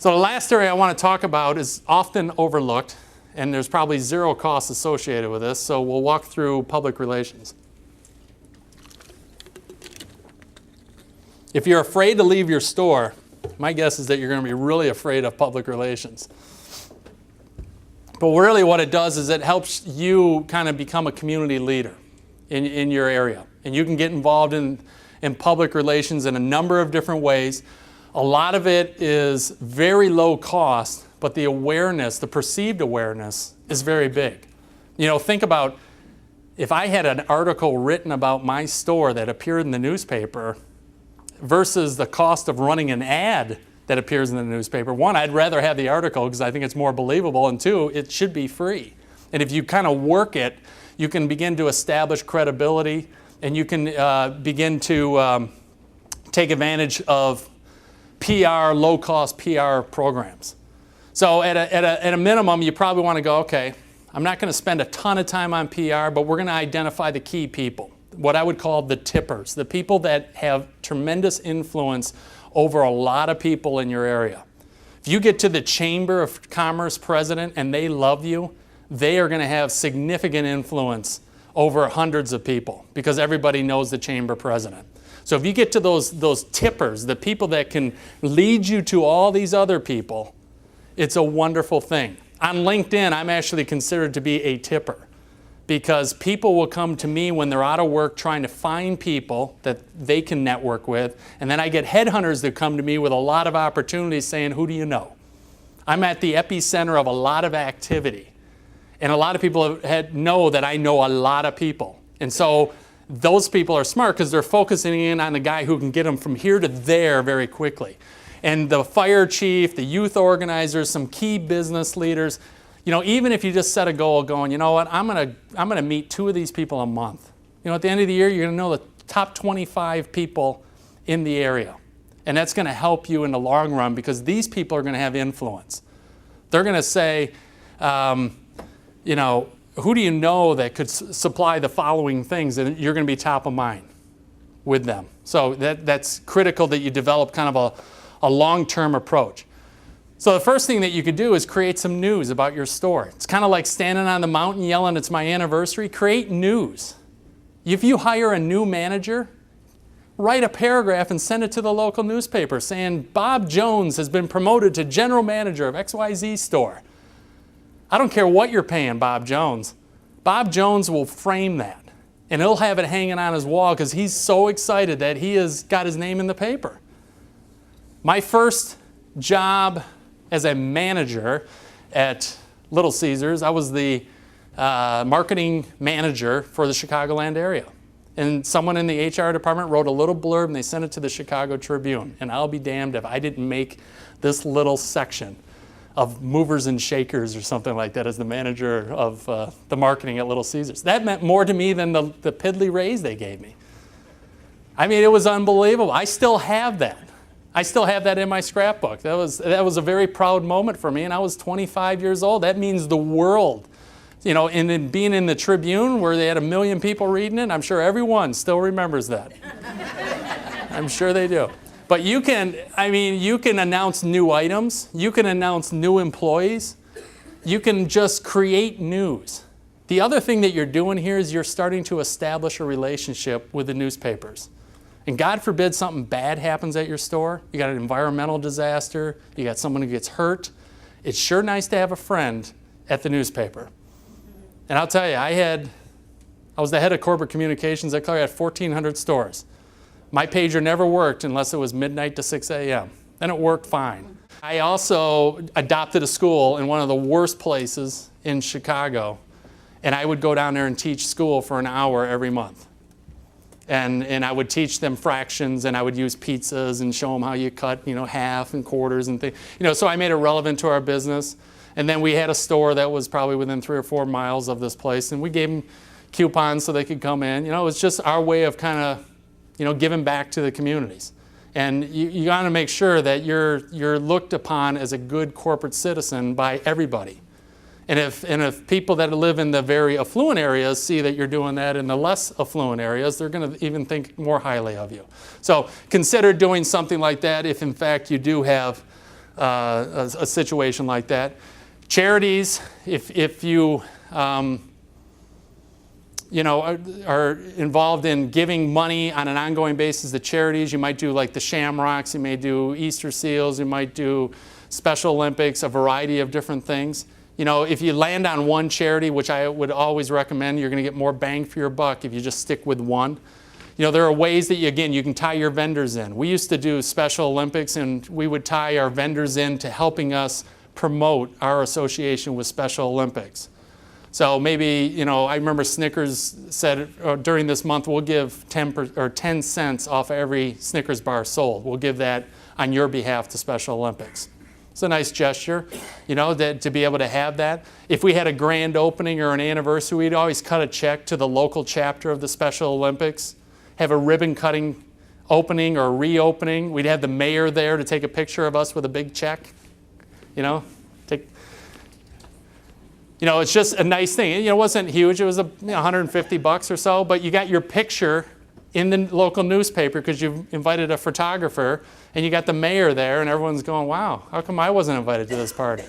So the last area I want to talk about is often overlooked, and there's probably zero costs associated with this, so we'll walk through public relations. If you're afraid to leave your store, my guess is that you're going to be really afraid of public relations. But really what it does is it helps you kind of become a community leader in your area. And you can get involved in public relations in a number of different ways. A lot of it is very low cost, but the awareness, the perceived awareness, is very big. You know, think about if I had an article written about my store that appeared in the newspaper versus the cost of running an ad that appears in the newspaper. One, I'd rather have the article because I think it's more believable, and two, it should be free. And if you kind of work it, you can begin to establish credibility, and you can begin to take advantage of PR, low-cost PR programs. So at a minimum, you probably want to go, okay, I'm not going to spend a ton of time on PR, but we're going to identify the key people, what I would call the tippers, the people that have tremendous influence over a lot of people in your area. If you get to the Chamber of Commerce president and they love you, they are going to have significant influence over hundreds of people because everybody knows the chamber president. So if you get to those tippers, the people that can lead you to all these other people, it's a wonderful thing. On LinkedIn, I'm actually considered to be a tipper because people will come to me when they're out of work trying to find people that they can network with. And then I get headhunters that come to me with a lot of opportunities saying, who do you know? I'm at the epicenter of a lot of activity. And a lot of people know that I know a lot of people. And so those people are smart because they're focusing in on the guy who can get them from here to there very quickly. And the fire chief, the youth organizers, some key business leaders, you know, even if you just set a goal going, you know what, I'm gonna meet 2 of these people a month. You know, at the end of the year, you're gonna know the top 25 people in the area. And that's gonna help you in the long run because these people are gonna have influence. They're gonna say, you know, who do you know that could supply the following things? And you're gonna be top of mind with them. So that's critical that you develop kind of a long-term approach. So the first thing that you could do is create some news about your store. It's kind of like standing on the mountain yelling, it's my anniversary. Create news. If you hire a new manager, write a paragraph and send it to the local newspaper saying, Bob Jones has been promoted to general manager of XYZ store. I don't care what you're paying Bob Jones. Bob Jones will frame that. And he'll have it hanging on his wall because he's so excited that he has got his name in the paper. My first job as a manager at Little Caesars, I was the marketing manager for the Chicagoland area. And someone in the HR department wrote a little blurb and they sent it to the Chicago Tribune. And I'll be damned if I didn't make this little section of movers and shakers or something like that as the manager of the marketing at Little Caesars. That meant more to me than the piddly raise they gave me. I mean, it was unbelievable. I still have that. I still have that in my scrapbook. That was a very proud moment for me, and I was 25 years old. That means the world. You know, and then being in the Tribune where they had 1 million people reading it, I'm sure everyone still remembers that. I'm sure they do. But you can announce new items. You can announce new employees. You can just create news. The other thing that you're doing here is you're starting to establish a relationship with the newspapers. And God forbid something bad happens at your store. You got an environmental disaster. You got someone who gets hurt. It's sure nice to have a friend at the newspaper. And I'll tell you, I was the head of corporate communications at Clark. I had 1,400 stores. My pager never worked unless it was midnight to 6 a.m. Then it worked fine. I also adopted a school in one of the worst places in Chicago. And I would go down there and teach school for an hour every month. And I would teach them fractions, and I would use pizzas and show them how you cut, you know, half and quarters and things. You know, so I made it relevant to our business. And then we had a store that was probably within 3 or 4 miles of this place, and we gave them coupons so they could come in. You know, it was just our way of kind of, you know, giving back to the communities. And you got to make sure that you're looked upon as a good corporate citizen by everybody. And if people that live in the very affluent areas see that you're doing that in the less affluent areas, they're going to even think more highly of you. So consider doing something like that if in fact you do have a situation like that. Charities, if you are involved in giving money on an ongoing basis to charities, you might do like the Shamrocks, you may do Easter Seals, you might do Special Olympics, a variety of different things. If you land on one charity, which I would always recommend, you're going to get more bang for your buck if you just stick with one. There are ways that, you can tie your vendors in. We used to do Special Olympics, and we would tie our vendors in to helping us promote our association with Special Olympics. So maybe, I remember Snickers said during this month, we'll give 10 cents off every Snickers bar sold. We'll give that on your behalf to Special Olympics. It's a nice gesture, to be able to have that. If we had a grand opening or an anniversary, we'd always cut a check to the local chapter of the Special Olympics, have a ribbon cutting opening or reopening. We'd have the mayor there to take a picture of us with a big check, it's just a nice thing. It wasn't huge. It was $150 or so, but you got your picture in the local newspaper because you invited a photographer, and you got the mayor there, and everyone's going, wow, how come I wasn't invited to this party?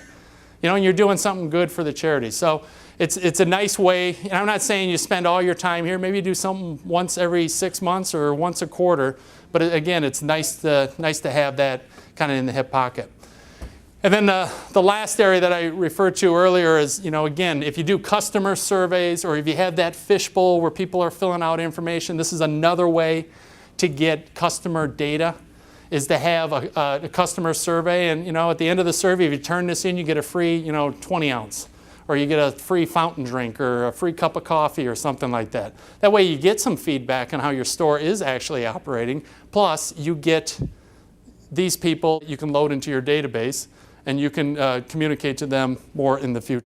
And you're doing something good for the charity. So it's a nice way, and I'm not saying you spend all your time here. Maybe you do something once every 6 months or once a quarter, but again, it's nice to have that kind of in the hip pocket. And then the last area that I referred to earlier is, again, if you do customer surveys or if you have that fishbowl where people are filling out information, this is another way to get customer data, is to have a customer survey. And, at the end of the survey, if you turn this in, you get a free, 20 ounce, or you get a free fountain drink or a free cup of coffee or something like that. That way you get some feedback on how your store is actually operating. Plus, you get these people you can load into your database, and you can communicate to them more in the future.